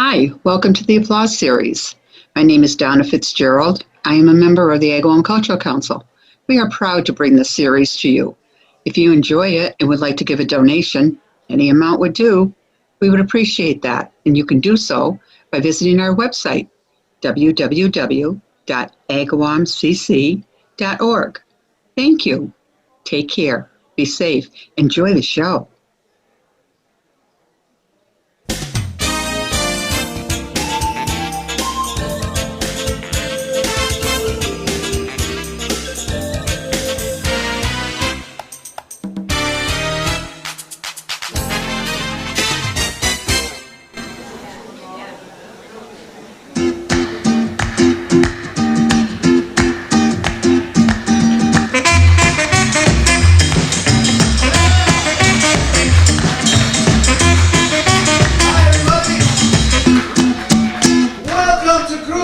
Hi, welcome to the Applause Series. My name is Donna Fitzgerald. I am a member of the Agawam Cultural Council. We are proud to bring this series to you. If you enjoy it and would like to give a donation, any amount would do, we would appreciate that, and you can do so by visiting our website, www.agawamcc.org. Thank you. Take care. Be safe. Enjoy the show.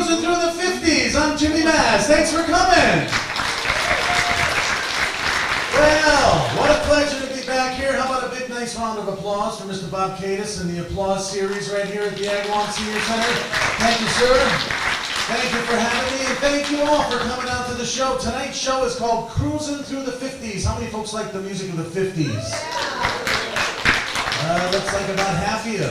Through the 50s. I'm Jimmy Mazz. Thanks for coming. Well, what a pleasure to be back here. How about a big, nice round of applause for Mr. Bob Catus and the Applause Series right here at the Agawam Senior Center. Thank you, sir. Thank you for having me, and thank you all for coming out to the show. Tonight's show is called Cruisin' Through the 50s. How many folks like the music of the 50s? Looks like about half of you.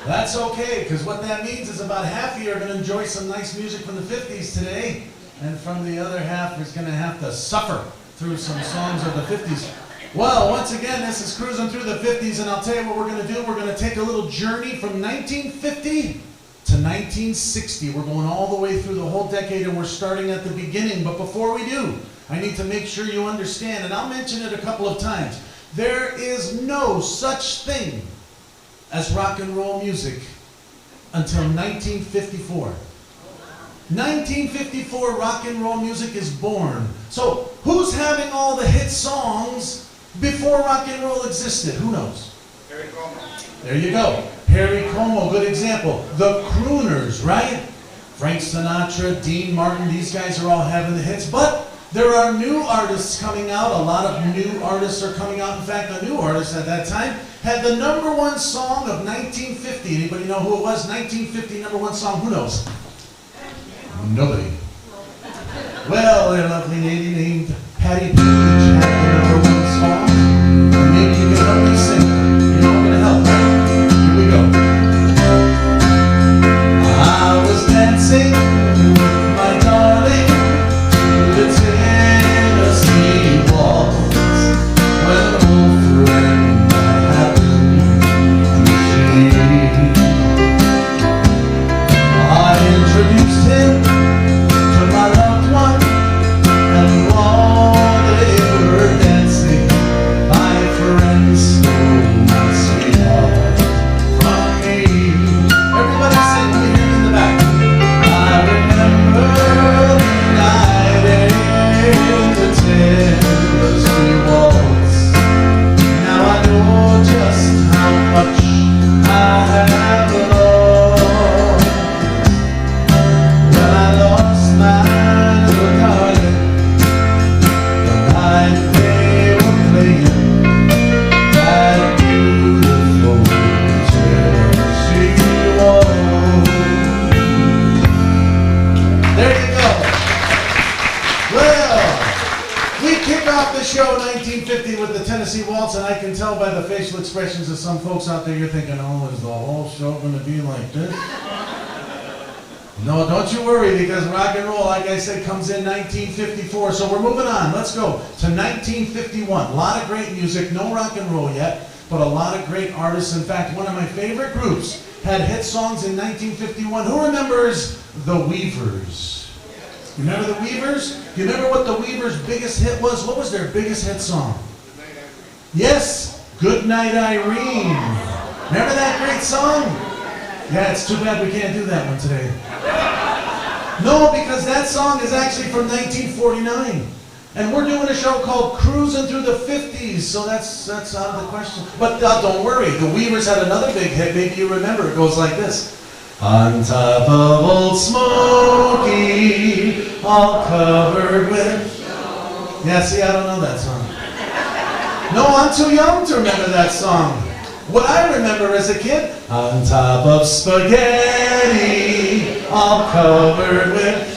That's okay, because what that means is about half of you are going to enjoy some nice music from the 50s today, and from the other half is going to have to suffer through some songs of the 50s. Well, once again, this is Cruising Through the 50s, and I'll tell you what we're going to do. We're going to take a little journey from 1950 to 1960. We're going all the way through the whole decade, and we're starting at the beginning. But before we do, I need to make sure you understand, and I'll mention it a couple of times. There is no such thing as rock and roll music until 1954. 1954, rock and roll music is born. So who's having all the hit songs before rock and roll existed? Who knows? Harry Como. There you go. Harry Como, good example. The Crooners, right? Frank Sinatra, Dean Martin, these guys are all having the hits. But there are new artists coming out. A lot of new artists are coming out. In fact, a new artist at that time had the #1 song of 1950. Anybody know who it was? 1950 #1 song. Who knows? Nobody. Well, a lovely lady named Patty Page had the #1 song. And maybe you can help me sing it. You know I'm going to help, right? Here we go. I was dancing with my darling to the Tennessee Waltz when an old friend I introduced him to my loved one, and while they were dancing, my friends stole my sweetheart from me. Everybody sing, we hear you in the back. I remember the night in the Tennessee Waltz. Now I know just how much I have lost. When I lost my little darling, the night they were playing that beautiful Tennessee Waltz. There you go. Well, we kick off the show 1950 with the Tennessee Waltz, and I can tell by the facial expressions of some folks out there, you're thinking, oh, is the whole show going to be like this? No, don't you worry, because rock and roll, like I said, comes in 1954. So we're moving on. Let's go to 1951. A lot of great music, no rock and roll yet, but a lot of great artists. In fact, one of my favorite groups had hit songs in 1951. Who remembers the Weavers? You remember the Weavers? You remember what the Weavers' biggest hit was? What was their biggest hit song? Yes, Goodnight Irene. Remember that great song? Yeah, it's too bad we can't do that one today. No, because that song is actually from 1949. And we're doing a show called Cruisin' Through the 50s, so that's out of the question. But don't worry, the Weavers had another big hit. Maybe you remember. It goes like this. On top of Old Smoky, all covered with... Yeah, see, I don't know that song. No, I'm too young to remember that song. What I remember as a kid, on top of spaghetti, all covered with...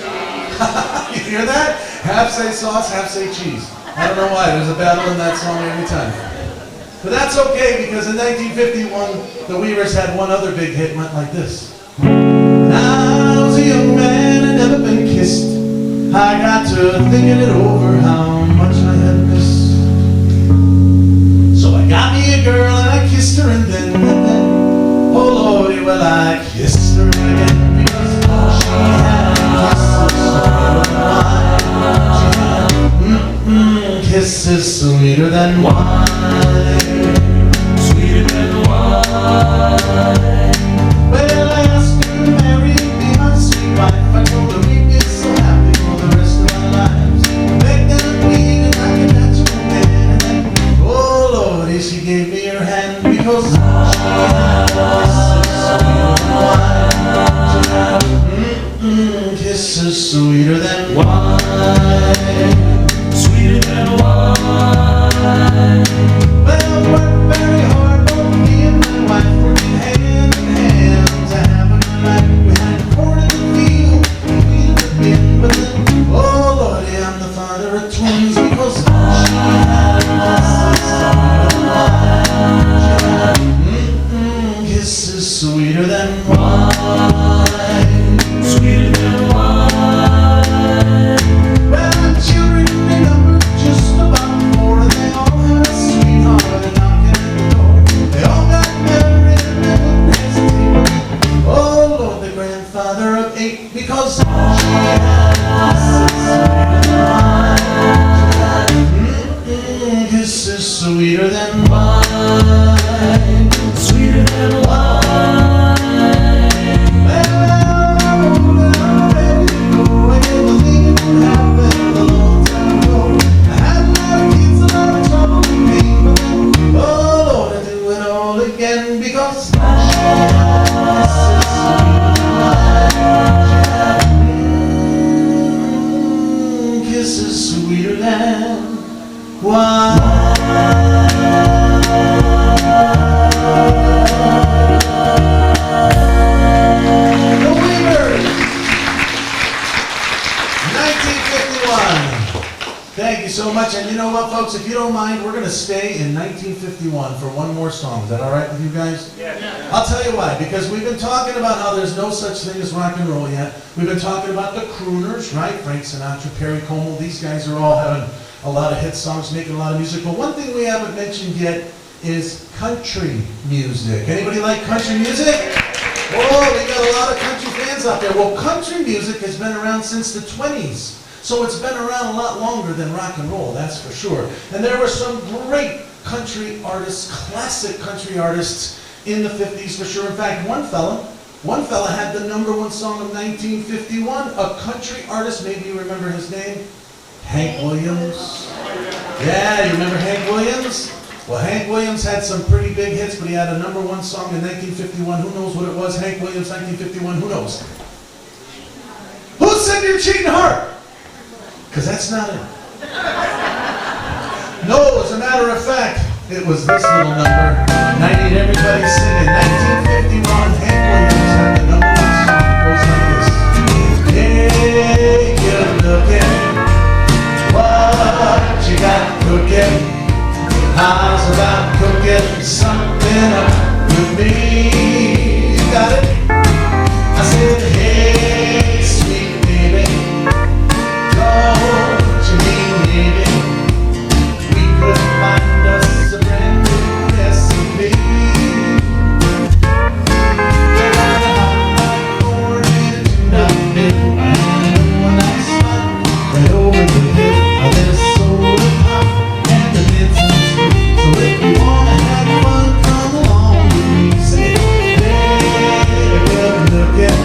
You hear that? Half say sauce, half say cheese. I don't know why, there's a battle in that song every time. But that's okay, because in 1951, the Weavers had one other big hit, went like this. When I was a young man and never been kissed, I got to thinking it over how much I had missed. So I got me a girl and I kissed her and then, oh lordy, well I kissed her again because she had kisses sweeter than wine. Sweeter than wine. Well, I asked her to marry me, my sweet wife. I told her we'd be so happy for the rest of our lives. Make that weed and I can natural man. And then, oh lordy, she gave me her hand because she had kisses sweeter than wine. Sweeter than wine. Well, worked very hard, both me and my wife, working hand in hand to have a good life. We had corn in the field, and wheat in the bin, but then, oh lordy, I'm the father of twins because she had kisses sweeter than wine. Sweeter than wine. Well, the children, they numbered just about 4, and they all had a sweetheart and knocking at the door. They all got married and didn't hesitate. Oh Lord, the grandfather of 8, because she had kisses sweeter than wine. Sweeter than wine. Kisses sweeter than wine. The Weavers, 1951. Thank you so much. And you know what, folks? If you don't mind, we're going to stay in 1951 for one more song. Is that all right with you guys? Yeah. I'll tell you why. Because we've been talking about how there's no such thing as rock and roll yet. We've been talking about the crooners, right? Frank Sinatra, Perry Como. These guys are all having a lot of hit songs, making a lot of music. But one thing we haven't mentioned yet is country music. Anybody like country music? Oh, we got a lot of country fans out there. Well, country music has been around since the 20s. So it's been around a lot longer than rock and roll, that's for sure. And there were some great country artists, classic country artists in the 50s for sure. In fact, one fella had the #1 song of 1951, a country artist, maybe you remember his name, Hank Williams. Yeah, you remember Hank Williams? Well, Hank Williams had some pretty big hits, but he had a #1 song in 1951. Who knows what it was? Hank Williams, 1951, who knows? Who said your cheating heart? Because that's not it. No, as a matter of fact, it was this little number. And I need everybody singing. 1951, Hank Williams had the #1 song. It goes like this. Hey, you're looking, what you got cooking? How's about cooking something up with me? You got it? I said, hey, sweet baby, don't you mean maybe we could find us a brand new recipe? Corn and nothing, and a nice spot right over the hill. There's soda pop and the dancing street. So if you wanna have fun, come along with me. Say, hey, good looking,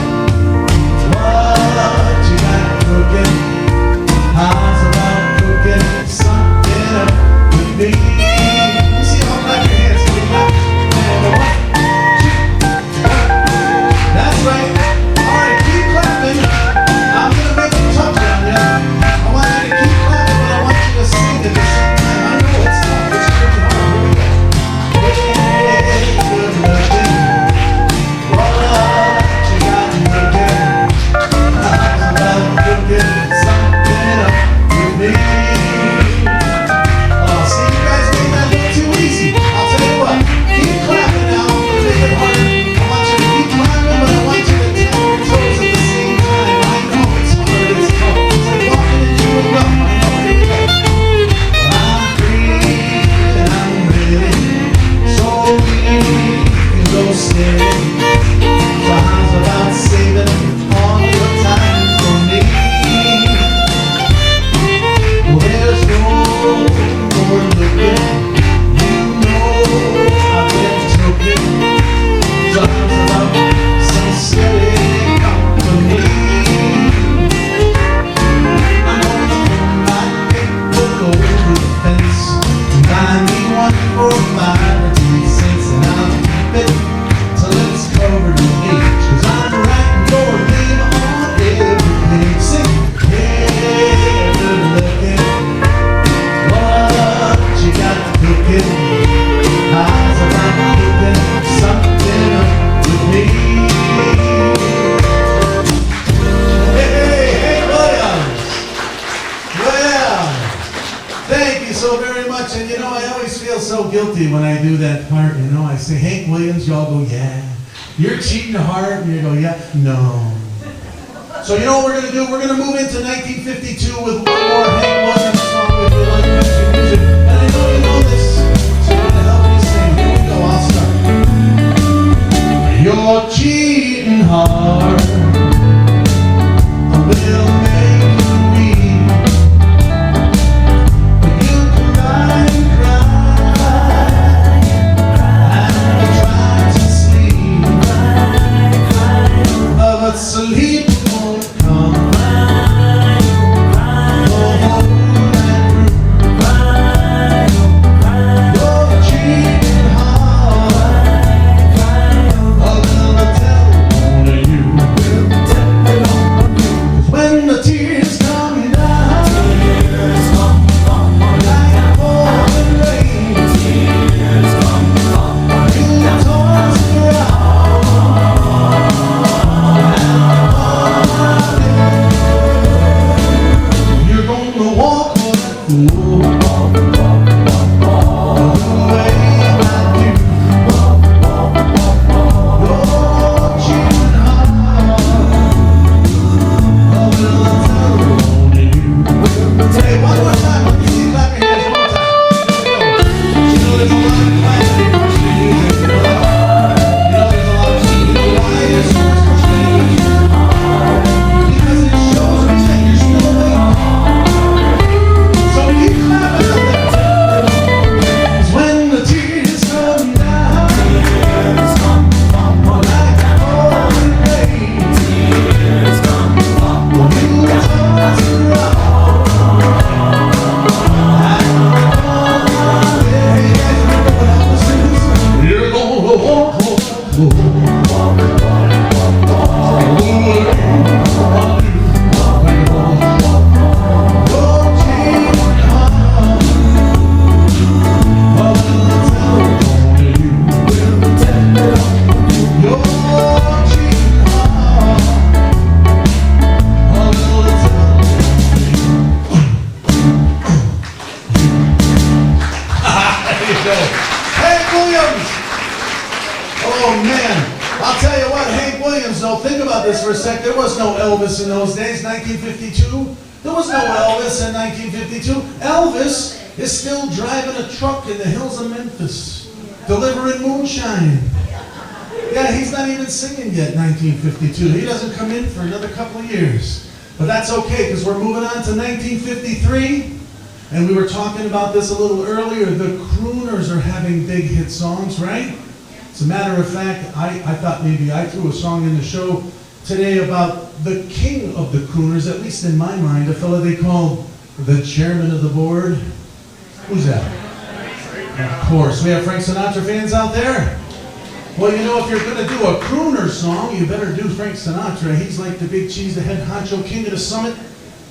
Hank Williams, you all go, yeah. You're cheating hard, and you go, yeah, no. So you know what we're going to do? We're going to move into 1952 with one more Hank Williams song if you like country music. And I know you know this, so you're going to help me sing. Here we go, I'll start. You're cheating hard. Will make you weep. But you cry and cry and try to sleep. But sleep won't come. You're cheating hard. Will tell one of you. When the tears come down, tears come like pouring rain. Tears come you toss around. You're gonna walk on that fool. The way I do. You're cheating hard. Hey, one more time, let me see you clap your hands one more time. You know there's a lot of class in country music. You know there's a lot of people. Why is so much country music? Because it shows me that you're still awake. So keep clapping out there. 'Cause when the tears come down, tears come like pouring rain. Tears come you toss around. You're gonna walk on the floor. You're cheating hard. You're cheating Hank Williams! Oh man, I'll tell you what, Hank Williams, though, think about this for a sec. There was no Elvis in those days, 1952. There was no Elvis in 1952. Elvis is still driving a truck in the hills of Memphis, delivering moonshine. Yeah, he's not even singing yet, 1952. He doesn't come in for another couple of years. But that's okay, because we're moving on to 1953. And we were talking about this a little earlier. The crooners are having big hit songs, right? As a matter of fact, I thought maybe I threw a song in the show today about the king of the crooners, at least in my mind, a fellow they call the chairman of the board. Who's that? Of course. We have Frank Sinatra fans out there? Well, you know, if you're going to do a crooner song, you better do Frank Sinatra. He's like the big cheese, the head honcho king of the summit.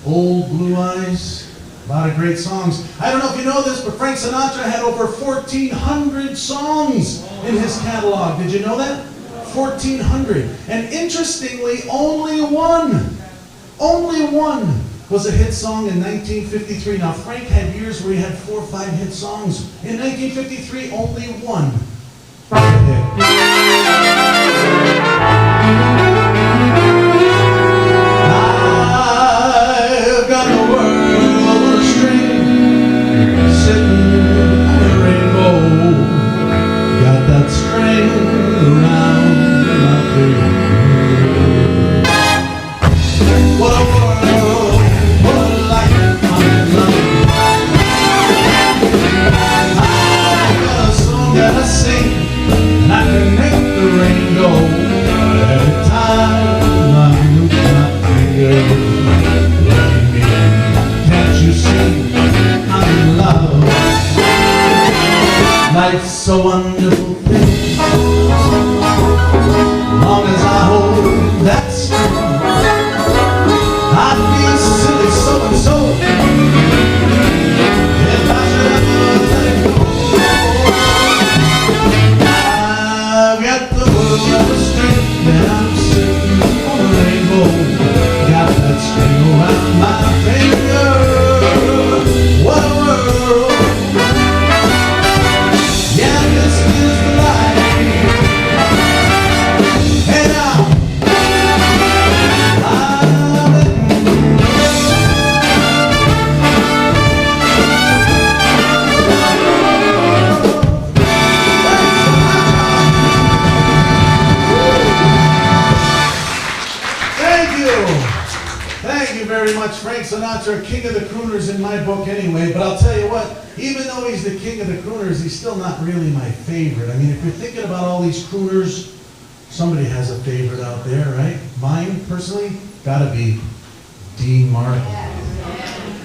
Old Blue Eyes. A lot of great songs. I don't know if you know this, but Frank Sinatra had over 1,400 songs in his catalog. Did you know that? 1,400. And interestingly, only one was a hit song in 1953. Now, Frank had years where he had 4 or 5 hit songs. In 1953, only one was a hit. I've got the world on a string, sitting on a rainbow. Got that string around my finger. What a world, what a life I'm loving. I've got a song that I sing. much. Frank Sinatra, king of the crooners in my book anyway, but I'll tell you what, even though he's the king of the crooners, he's still not really my favorite. I mean, if you're thinking about all these crooners, somebody has a favorite out there, right? Mine, personally, gotta be Dean Martin.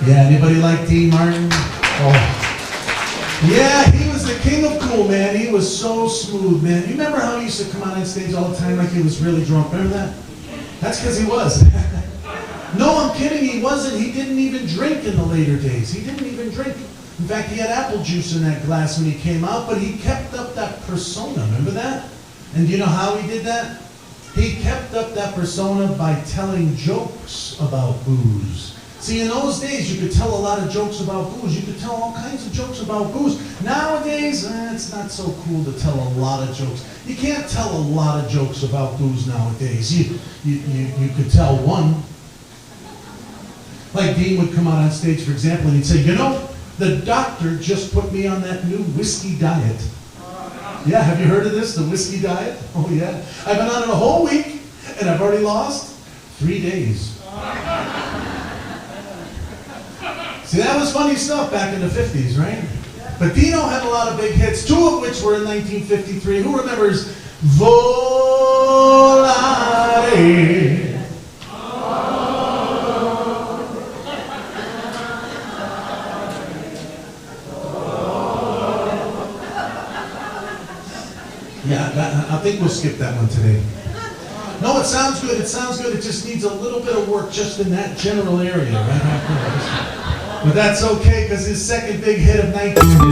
Yeah, anybody like Dean Martin? Oh. Yeah, he was the king of cool, man. He was so smooth, man. You remember how he used to come out on stage all the time like he was really drunk? Remember that? That's because he was. No, I'm kidding, he wasn't. He didn't even drink in the later days. He didn't even drink. In fact, he had apple juice in that glass when he came out, but he kept up that persona. Remember that? And do you know how he did that? He kept up that persona by telling jokes about booze. See, in those days, you could tell a lot of jokes about booze. You could tell all kinds of jokes about booze. Nowadays, it's not so cool to tell a lot of jokes. You can't tell a lot of jokes about booze nowadays. You could tell one. Like Dean would come out on stage, for example, and he'd say, you know, the doctor just put me on that new whiskey diet. Yeah, have you heard of this, the whiskey diet? Oh yeah. I've been on it a whole week, and I've already lost 3 days. See, that was funny stuff back in the 50s, right? But Dino had a lot of big hits, 2 of which were in 1953. Who remembers Volare? Yeah, I think we'll skip that one today. No, it sounds good. It sounds good. It just needs a little bit of work just in that general area, right? But that's okay, because his second big hit of 1953.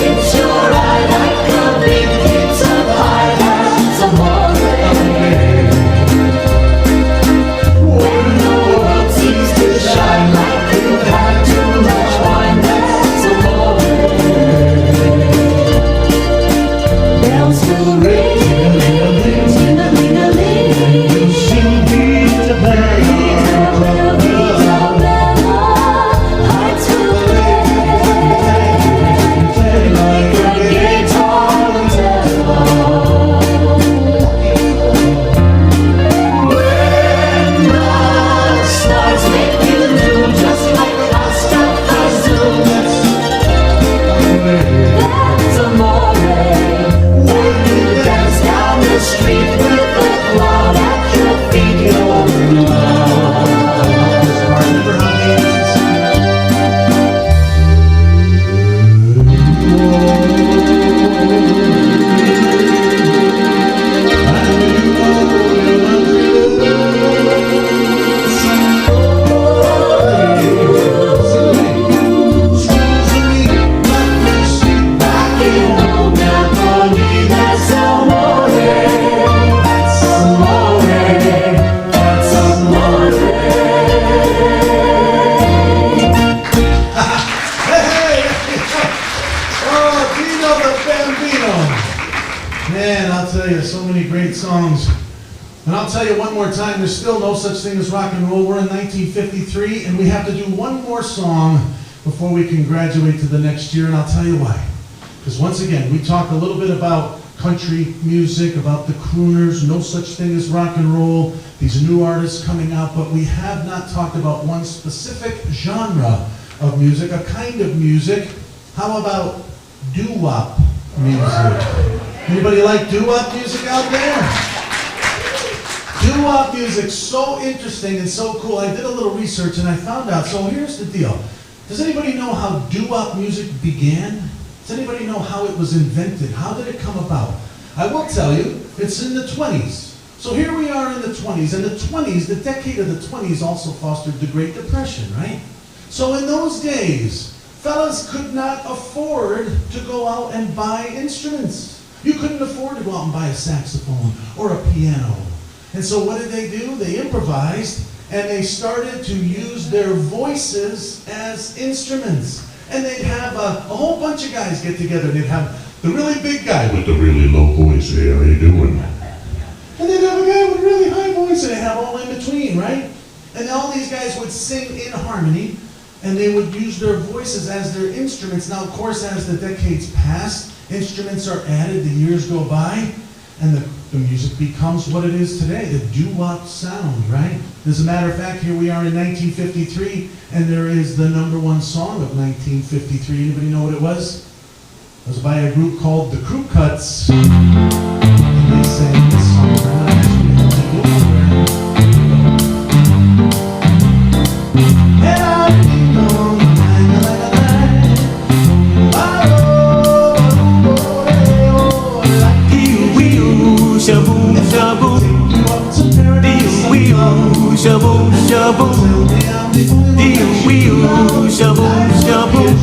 It's your eye like a big pizza pie. That's amore. When the world seems to shine like you've had too much wine. That's amore. Bells will ring, ting-a-ling-a-ling. She'll be to play. There's still no such thing as rock and roll. We're in 1953, and we have to do one more song before we can graduate to the next year, and I'll tell you why. Because once again, we talked a little bit about country music, about the crooners, no such thing as rock and roll, these new artists coming out, but we have not talked about one specific genre of music, a kind of music. How about doo-wop music? Anybody like doo-wop music out there? Doo-wop music, so interesting and so cool. I did a little research and I found out, so here's the deal. Does anybody know how doo-wop music began? Does anybody know how it was invented? How did it come about? I will tell you, it's in the 20s. So here we are in the 20s, and the 20s, the decade of the 20s also fostered the Great Depression, right? So in those days, fellas could not afford to go out and buy instruments. You couldn't afford to go out and buy a saxophone or a piano. And so what did they do? They improvised, and they started to use their voices as instruments. And they'd have a whole bunch of guys get together. They'd have the really big guy with the really low voice. Hey, how you doing? And they'd have a guy with a really high voice, and they'd have all in between, right? And all these guys would sing in harmony, and they would use their voices as their instruments. Now, of course, as the decades pass, instruments are added, the years go by. and the music becomes what it is today, the doo-wop sound, right? As a matter of fact, here we are in 1953, and there is the #1 song of 1953. Anybody know what it was? It was by a group called the Cuisin. And they sang this song. Shaboom, shaboom, dee-wee-oo, shaboom, shaboom.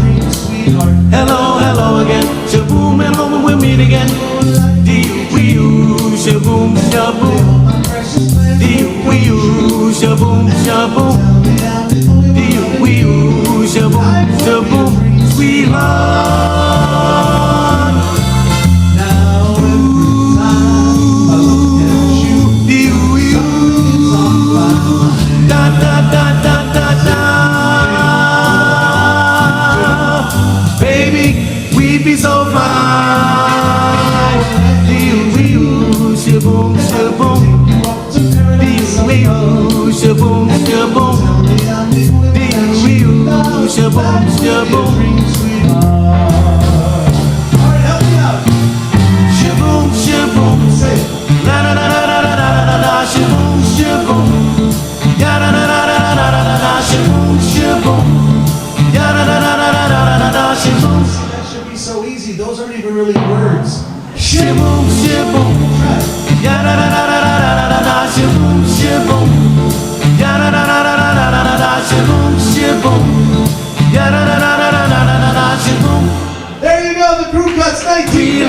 Hello, hello again, shaboom, and home we'll meet again. Dee-wee-oo, shaboom, shaboom, dee-wee-oo, shaboom, shaboom, dee-wee-oo, shaboom, shaboom, sweetheart. So fine, dee-wee-oo, shaboom, shaboom, dee-wee-oo, shaboom, shaboom, dee-wee-oo, shaboom, shaboom. All right, help me out. Shaboom, shaboom, la la la la la la la la, shaboom, shaboom, ya la la la la la la la, shaboom, shaboom, ya la la la la la la la, shaboom. So easy, those aren't even really words. Shaboom, shaboom, ya da da da da da da da da, shaboom, shaboom, ya da da da da da da da da, shaboom, shaboom, ya da da da da da da da da, shaboom. There you go, the Crew Cuts 19.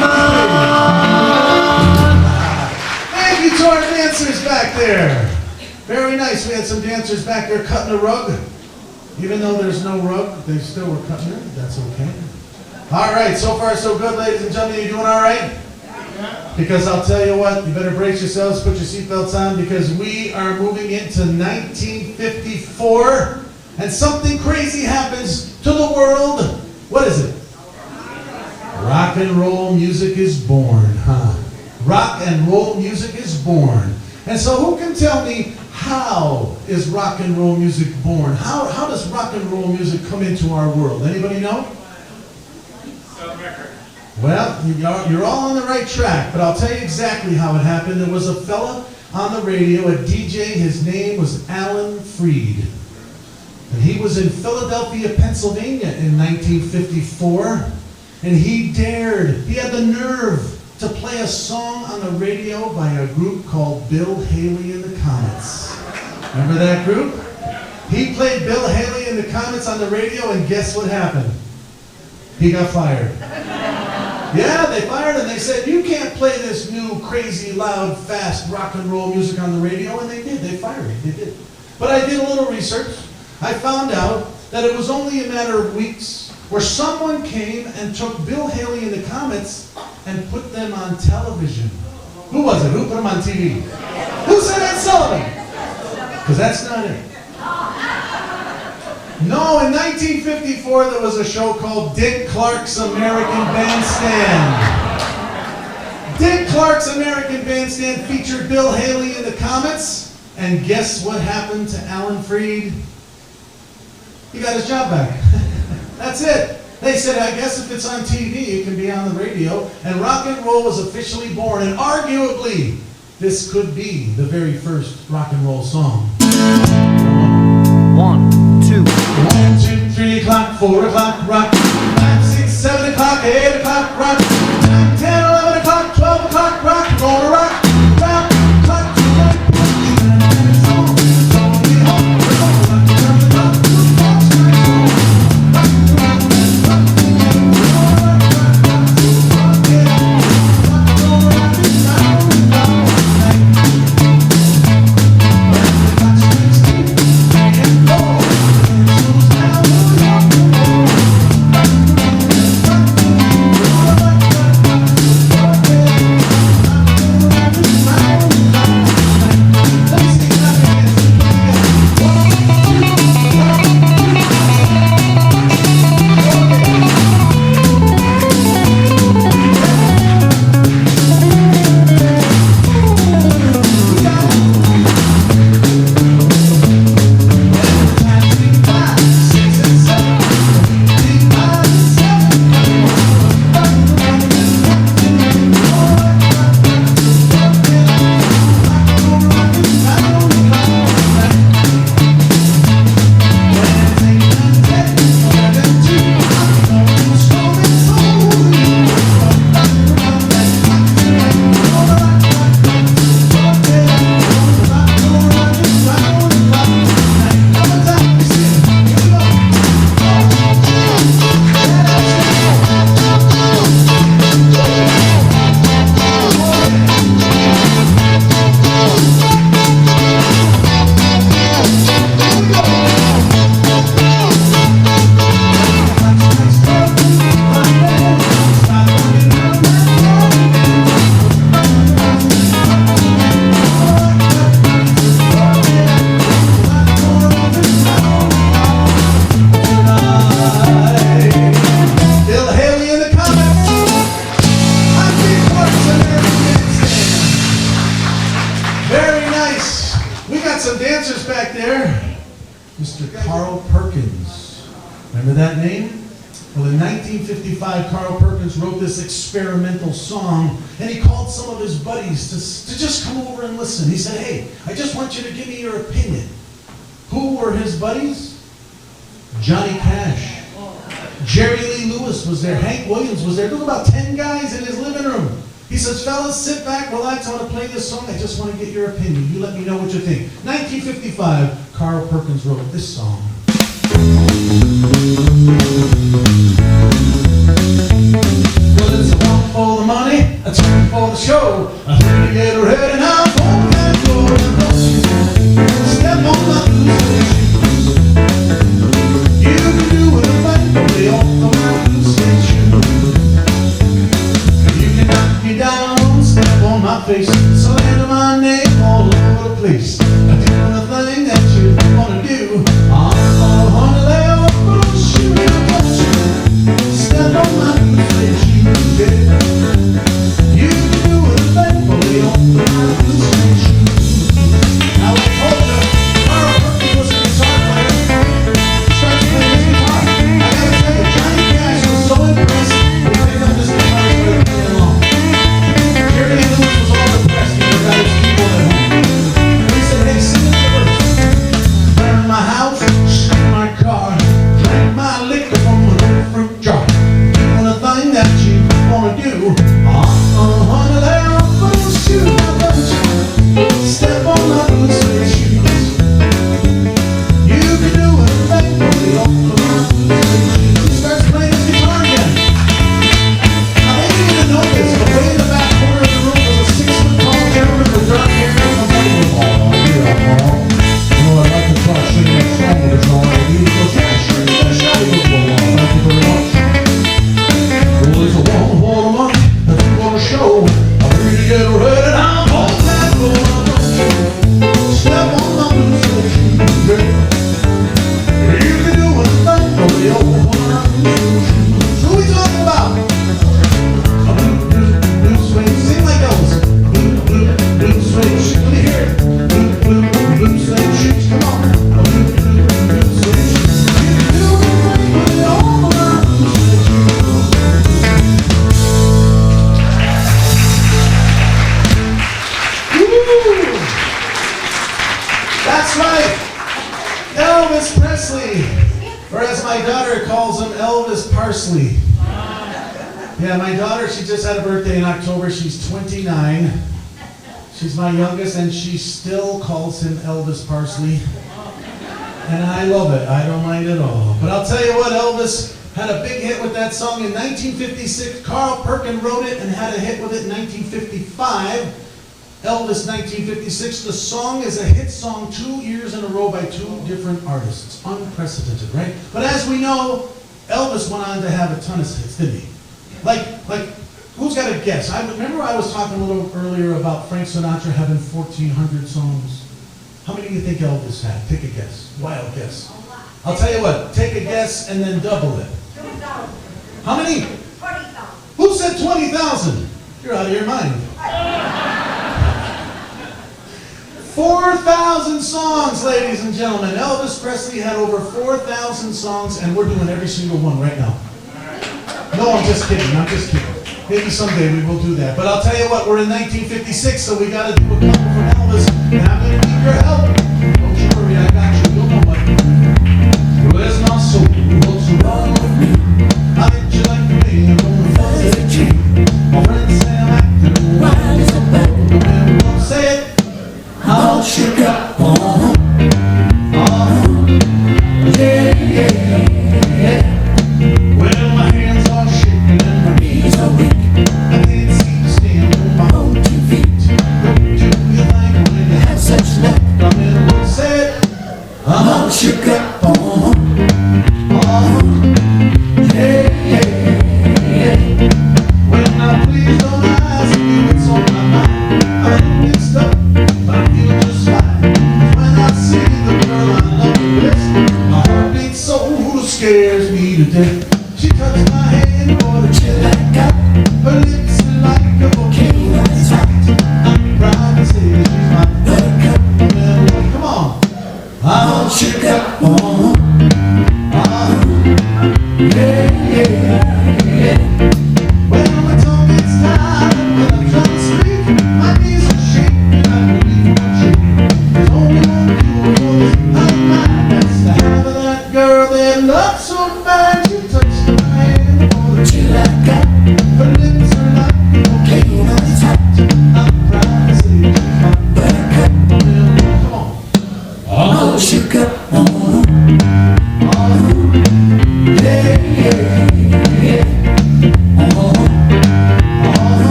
Thank you to our dancers back there. Very nice. We had some dancers back there cutting a rug. Even though there's no rug, they still were cutting it. That's okay. All right, so far so good, ladies and gentlemen. You doing all right? Because I'll tell you what, you better brace yourselves, put your seatbelts on, because we are moving into 1954, and something crazy happens to the world. What is it? Rock and roll music is born, huh? Rock and roll music is born. And so who can tell me, how is rock and roll music born? How does rock and roll music come into our world? Anybody know? Well, you're all on the right track, but I'll tell you exactly how it happened. There was a fella on the radio, a DJ, his name was Alan Freed. And he was in Philadelphia, Pennsylvania in 1954, and he had the nerve to play a song on the radio by a group called Bill Haley and the Comets. Remember that group? He played Bill Haley and the Comets on the radio, and guess what happened? He got fired. Yeah, they fired him. They said, you can't play this new, crazy, loud, fast rock and roll music on the radio. And they did. They fired him. They did. But I did a little research. I found out that it was only a matter of weeks where someone came and took Bill Haley and the Comets and put them on television. Who was it? Who put them on TV? Who said Ed Sullivan? Because that's not it. No, in 1954 there was a show called Dick Clark's American Bandstand. Dick Clark's American Bandstand featured Bill Haley and the Comets, and guess what happened to Alan Freed? He got his job back. That's it. They said, I guess if it's on TV, it can be on the radio, and rock and roll was officially born, and arguably, this could be the very first rock and roll song. 1, 2. 1, 2, 3 o'clock, 4 o'clock, rock. 5, 6, 7 o'clock, 8 o'clock, rock. 9, 10, 11 o'clock, 12 o'clock, rock. We're gonna rock, rock, clock tonight. of that name? Well, in 1955, Carl Perkins wrote this experimental song, and he called some of his buddies to just come over and listen. He said, hey, I just want you to give me your opinion. Who were his buddies? Johnny Cash. Jerry Lee Lewis was there. Hank Williams was there. There were about 10 guys in his living room. He says, fellas, sit back, relax. I want to play this song. I just want to get your opinion. You let me know what you think. 1955, Carl Perkins wrote this song. Well, it's a one for the money, a two for the show, a three to get ready now, four can go and go. Step on my blue shoes. You can do it effectively on my blue shoes. You can knock me down, step on my face, slander my name all over the place. I do the thing that you want to do. Oh, honey, lay on my blue shoes. Step on my blue shoes, yeah. You can do it effectively on my blue shoes. Now I told you, Carl Perkins was a guitar player. Starts playing his guitar. I gotta tell you, Johnny Cash was so impressed, he picked up this guitar and started playing along. Jerry Lee Lewis was all impressed. He got his keyboard at home. He said, hey, sing the verse. Burn my house, steal my car, drink my liquor from a fruit jar. Doing the thing that you wanna do. Honey, lay on my shoes, my blue shoes. Step on my blue suede shoes. You can do it effectively on my blue suede shoes. He starts playing his guitar again. Now they didn't even know this, but way in the back corner of the room was a 6-foot tall gentleman with dark hair and a buddy with I'd like to try singing that song with us all right. He goes, yeah, sure, you got a shot. He goes, well, thank you very much. Well, there's a one for the money, a two for the show. I'm ready to get ready now. Hold that roll, step on my blue suede shoes, yeah. You can do a thing for the old one. Who we talking about? A blue suede, sing like Elvis. Blue suede shoes, let me hear it. Blue suede shoes, come on. Blue suede shoes. You can do it right with the old one. Blue suede shoes. Woo! That's right. Elvis Presley. Or as my daughter calls him, Elvis Parsley. Yeah, my daughter, she just had a birthday in October. She's 29. She's my youngest, and she still calls him Elvis Parsley. And I love it. I don't mind at all. But I'll tell you what, Elvis had a big hit with that song in 1956. Carl Perkins wrote it and had a hit with it in 1955. Elvis, 1956. The song is a hit song 2 years in a row by 2 different artists. Unprecedented, right? But as we know, Elvis went on to have a ton of hits, didn't he? Like, who's got a guess? Remember I was talking a little earlier about Frank Sinatra having 1,400 songs? How many do you think Elvis had? Take a guess. Wild guess. I'll tell you what. Take a guess and then double it. 20,000. How many? 20,000. Who said 20,000? You're out of your mind. 4,000 songs, ladies and gentlemen. Elvis Presley had over 4,000 songs, and we're doing every single one right now. No, I'm just kidding. I'm just kidding. Maybe someday we will do that. But I'll tell you what, we're in 1956, so we got to do a couple from Elvis, and I'm going to need your help. Don't you worry, I got you. You'll know what. Where's my soul? What's wrong with me? I hit you like the rain, I'm going to fuzz at a tree. My friends say I'm acting wild as a bat. No man won't say it. I'll shook up. Yeah, yeah, yeah. Well, my hands are shaking and my knees are weak. I can't seem to stand on my own 2 feet. Don't you like when you have such luck? I'm in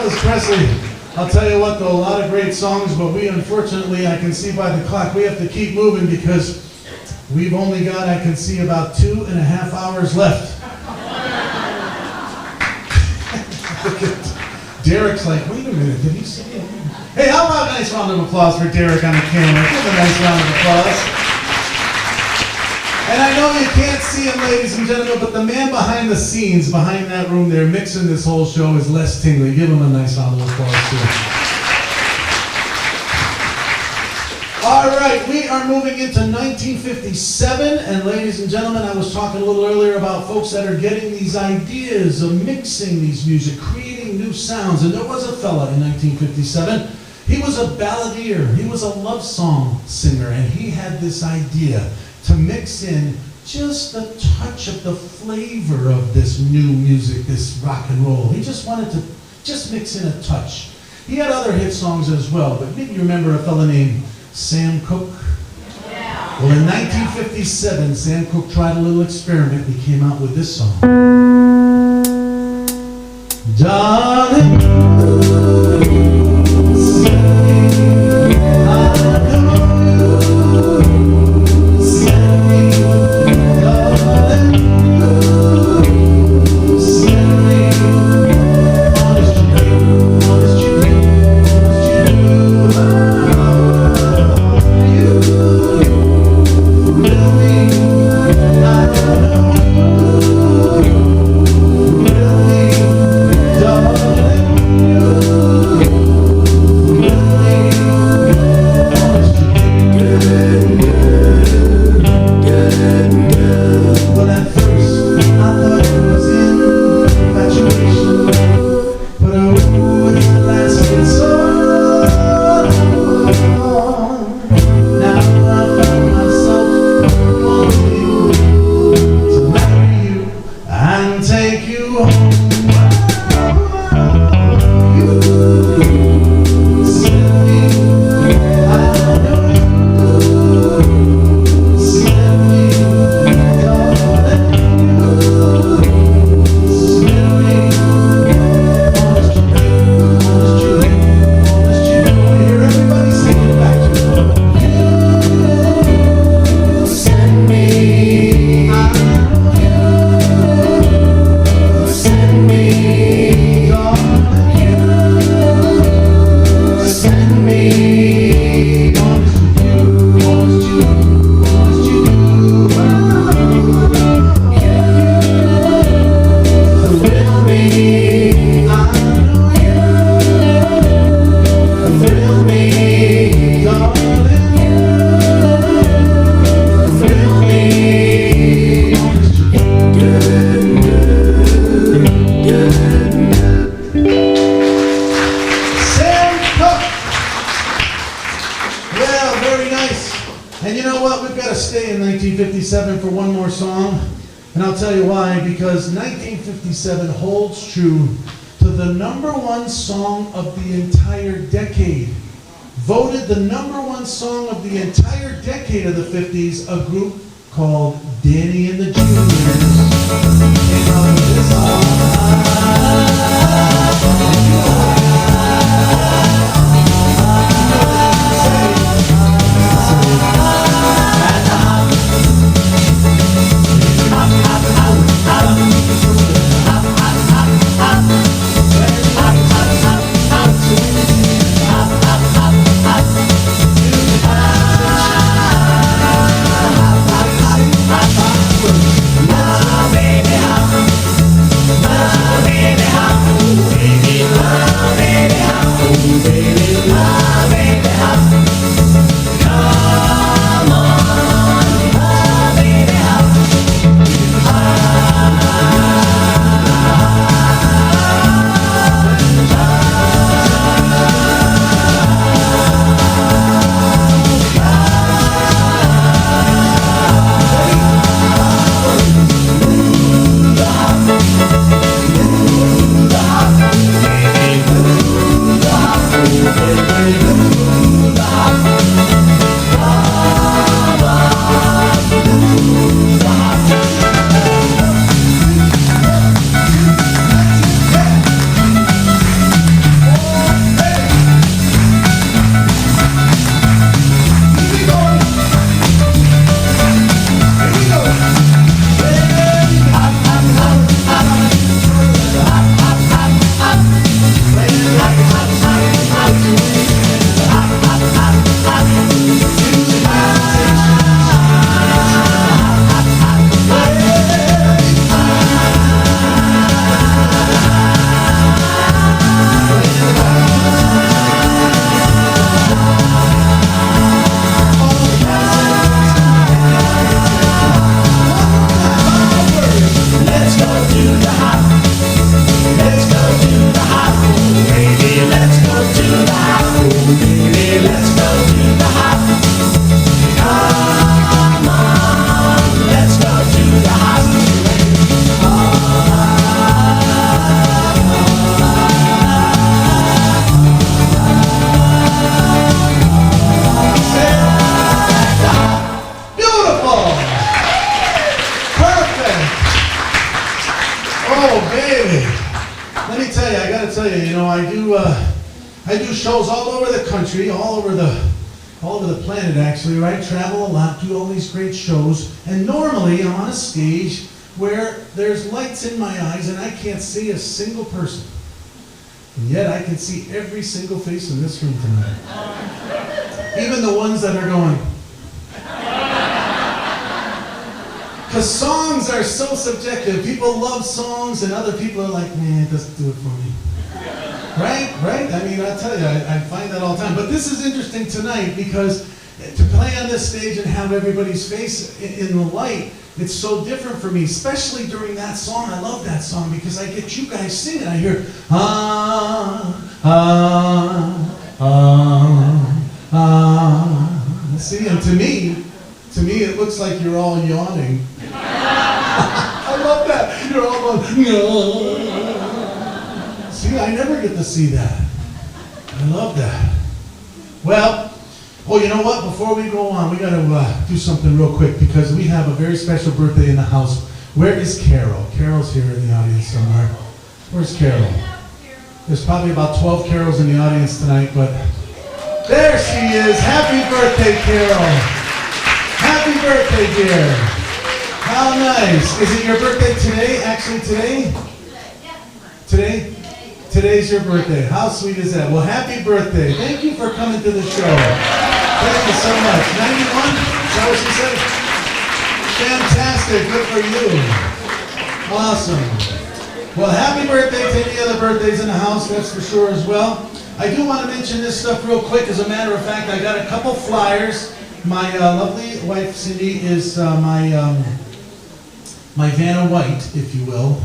Elvis Presley. I'll tell you what, though, a lot of great songs, but we unfortunately, I can see by the clock, we have to keep moving because we've only got, I can see, about 2.5 hours left. Derek's like, wait a minute, did he say it? Hey, how about a nice round of applause for Derek on the camera? Give him a nice round of applause. And I know you can't see him, ladies and gentlemen, but the man behind the scenes, behind that room there, mixing this whole show is Les Tingley. Give him a nice round of applause, too. All right, we are moving into 1957, and ladies and gentlemen, I was talking a little earlier about folks that are getting these ideas of mixing these music, creating new sounds, and there was a fella in 1957. He was a balladeer, he was a love song singer, and he had this idea to mix in just a touch of the flavor of this new music, this rock and roll. He just wanted to just mix in a touch. He had other hit songs as well, but maybe you remember a fella named Sam Cooke? Yeah. Well, in 1957, Sam Cooke tried a little experiment. He came out with this song. Darling, for one more song, and I'll tell you why, because 1957 holds true to the #1 song of the entire decade. Voted the #1 song of the entire decade of the 50s, a group called Danny and the Juniors. Came out with this song. Baby, I do shows all over the country, all over the planet actually, right? Travel a lot, do all these great shows, and normally I'm on a stage where there's lights in my eyes and I can't see a single person. And yet I can see every single face in this room tonight. Even the ones that are going. Because songs are so subjective. People love songs and other people are like, man, it doesn't do it for me. Right? I mean, I tell you, I find that all the time. But this is interesting tonight because to play on this stage and have everybody's face in the light, it's so different for me, especially during that song. I love that song because I get you guys singing. I hear, See, and to me, it looks like you're all yawning. I love that. You're all going, no. See, I never get to see that. I love that. Well, oh, you know what? Before we go on, we got to do something real quick because we have a very special birthday in the house. Where is Carol? Carol's here in the audience somewhere. Where's Carol? There's probably about 12 Carols in the audience tonight, but there she is. Happy birthday, Carol. Happy birthday, dear. How nice. Is it your birthday today? Actually today? Today? Today's your birthday. How sweet is that? Well, happy birthday. Thank you for coming to the show. Thank you so much. 91? Is that what she said? Fantastic. Good for you. Awesome. Well, happy birthday to any other birthdays in the house, that's for sure as well. I do want to mention this stuff real quick. As a matter of fact, I got a couple flyers. My lovely wife, Cindy, is my Vanna White, if you will.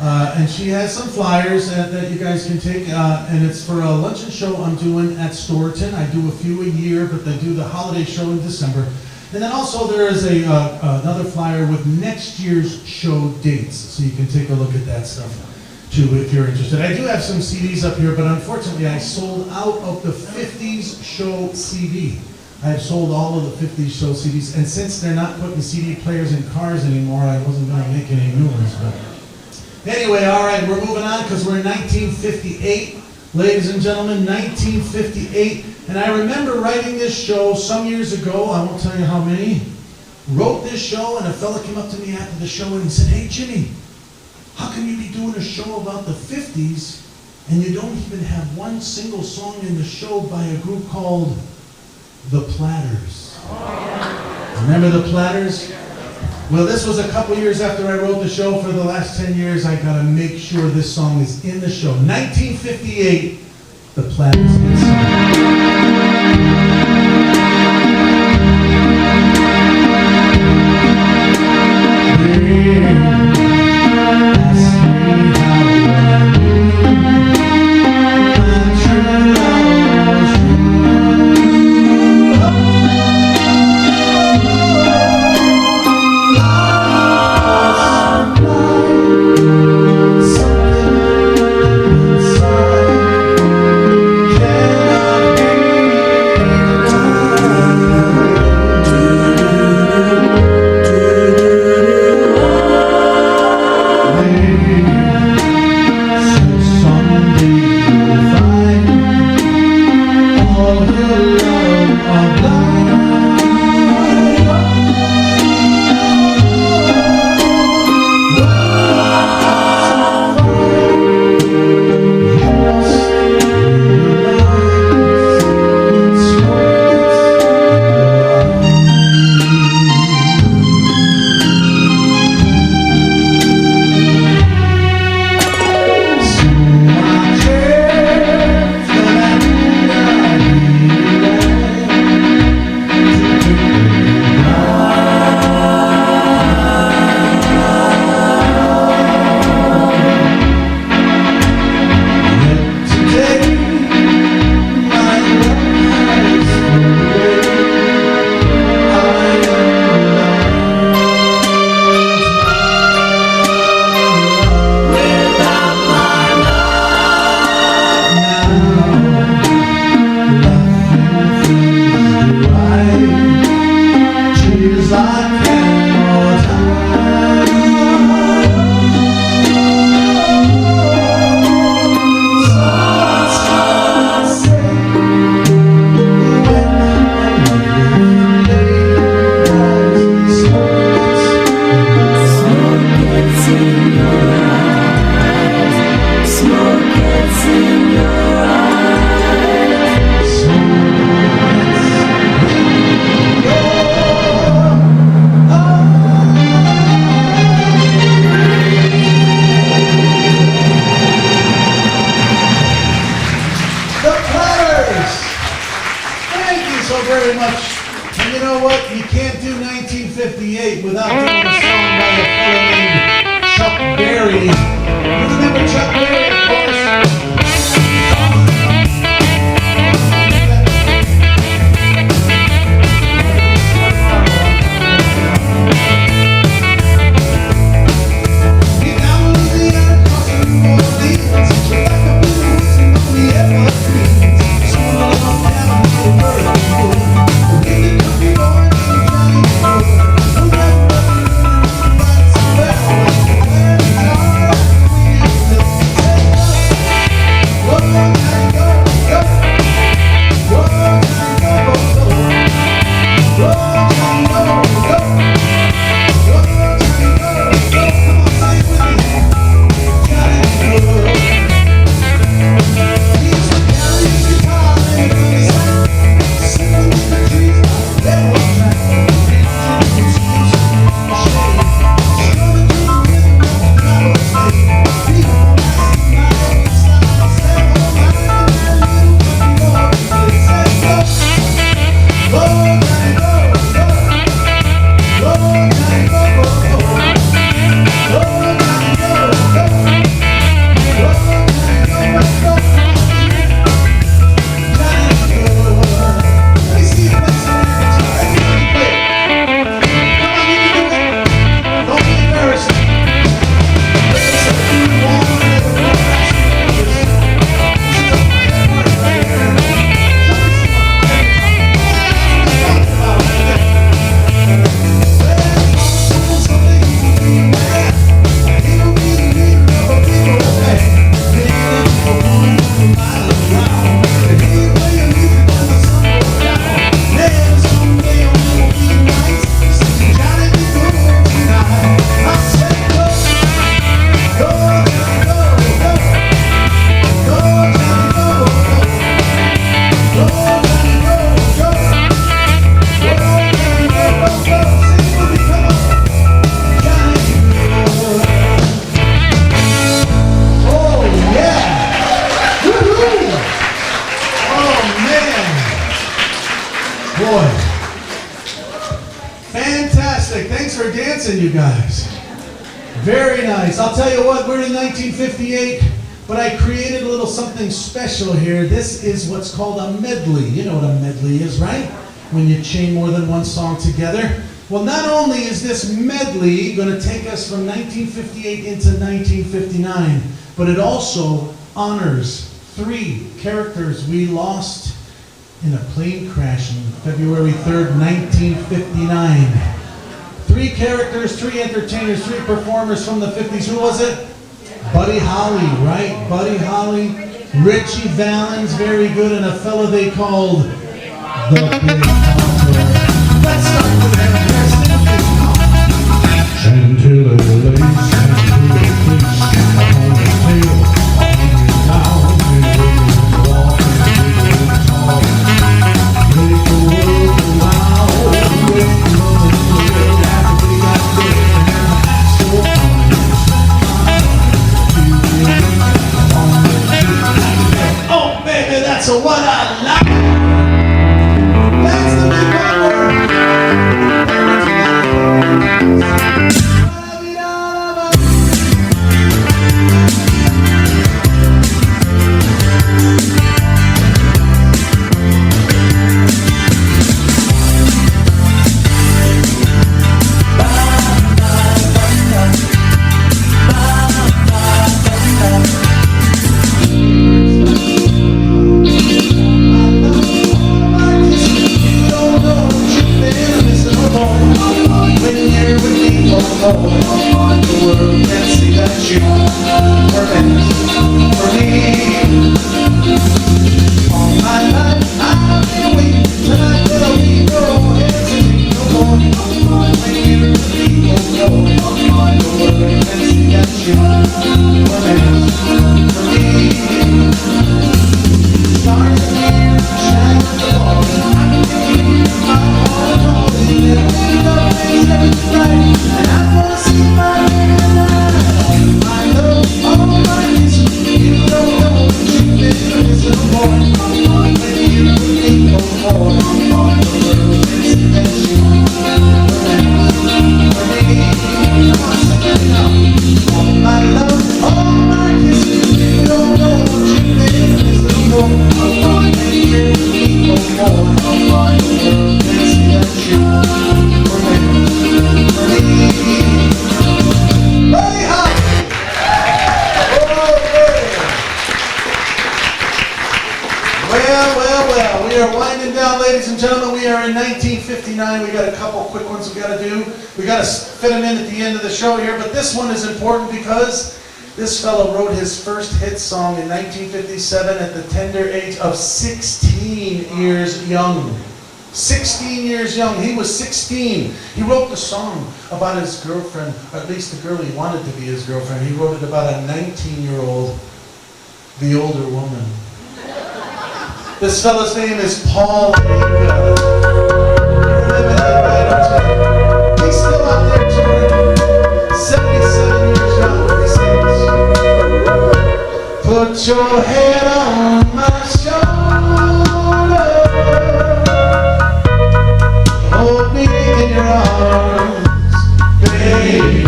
And she has some flyers that you guys can take, and it's for a luncheon show I'm doing at Storeton. I do a few a year, but they do the holiday show in December. And then also there is another flyer with next year's show dates, so you can take a look at that stuff too if you're interested. I do have some CDs up here, but unfortunately I sold out of the 50s show CD. I have sold all of the 50s show CDs, and since they're not putting CD players in cars anymore, I wasn't going to make any new ones. But anyway, all right, we're moving on because we're in 1958. Ladies and gentlemen, 1958. And I remember writing this show some years ago, I won't tell you how many, wrote this show, and a fella came up to me after the show and he said, hey Jimmy, how can you be doing a show about the 50s and you don't even have one single song in the show by a group called the Platters? Remember the Platters? Well, this was a couple years after I wrote the show. For the last 10 years, I gotta make sure this song is in the show. 1958, the Platters did song. Something inside cannot so very much. And you know what? You can't do 1958 without doing a song by a fellow named Chuck Berry. You remember Chuck Berry, of course? You guys. Very nice. I'll tell you what, we're in 1958, but I created a little something special here. This is what's called a medley. You know what a medley is, right? When you chain more than one song together. Well, not only is this medley going to take us from 1958 into 1959, but it also honors 3 characters we lost in a plane crash on February 3rd, 1959. 3 characters, 3 entertainers, 3 performers from the 50s. Who was it? Buddy Holly, right? Buddy Holly, Richie Valens, very good, and a fella they called the Big Hunter. Let's start with him. Chantilly lace, Chantilly fleece, a ponytail, a down, and walking, and talk. Make the world go wild, make so what I like. That's the big Well, we are winding down, ladies and gentlemen. We are in 1959. We got a couple quick ones we got to do. We got to fit them in at the end of the show here, but this one is important because this fellow wrote his first hit song in 1957 at the tender age of 16 years young. 16 years young. He was 16. He wrote the song about his girlfriend, or at least the girl he wanted to be his girlfriend. He wrote it about a 19-year-old, the older woman. This fellow's name is Paul Anka. He's still out there touring. 77 years young. He sings, put your head on my shoulder, hold me in your arms, baby,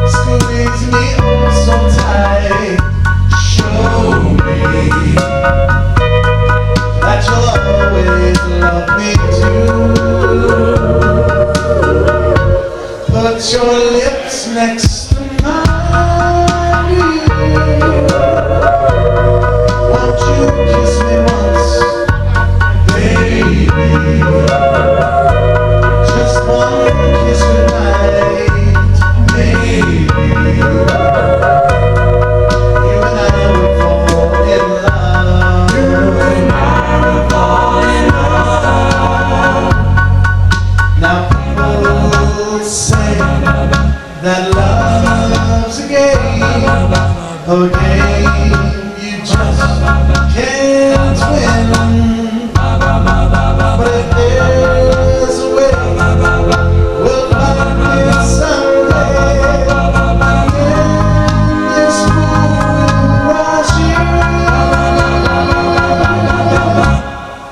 squeeze me oh so tight, show me that you'll always love me too. Put your lips next to mine. Won't you kiss me once, baby? Just one kiss goodnight, baby. You and I will fall in love. You and I will fall in love. Now people say that love's a game you just can't win. But if there's a way, we'll find it someday. And this fool will rush you.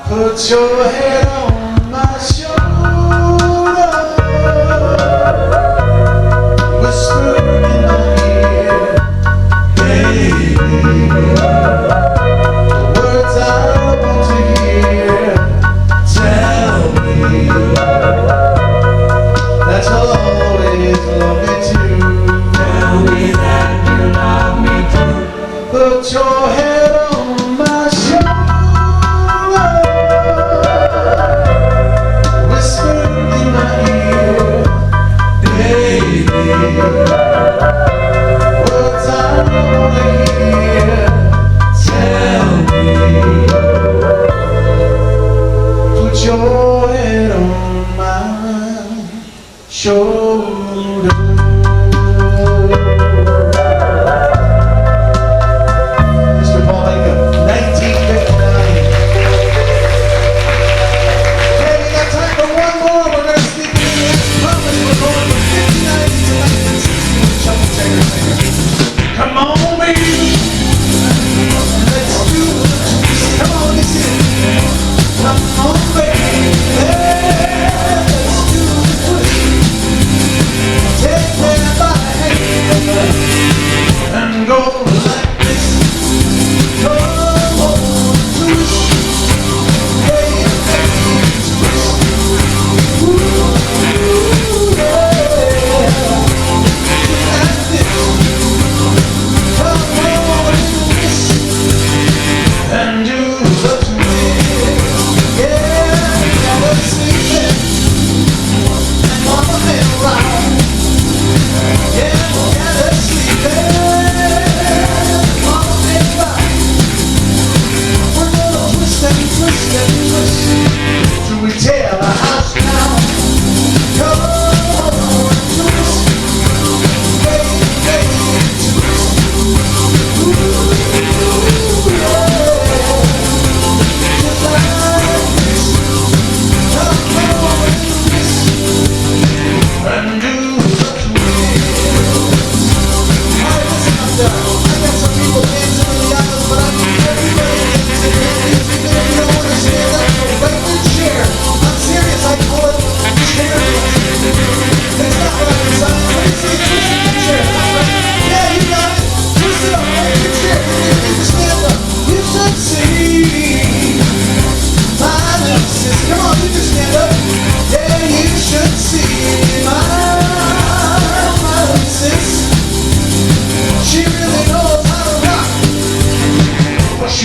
Put your head on my shoulder, whisper in my ear, baby, the words I want to hear. Tell me that you'll always love me too. Tell me that you love me too. Put your head on my shoulder,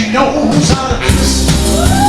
she knows how to twist.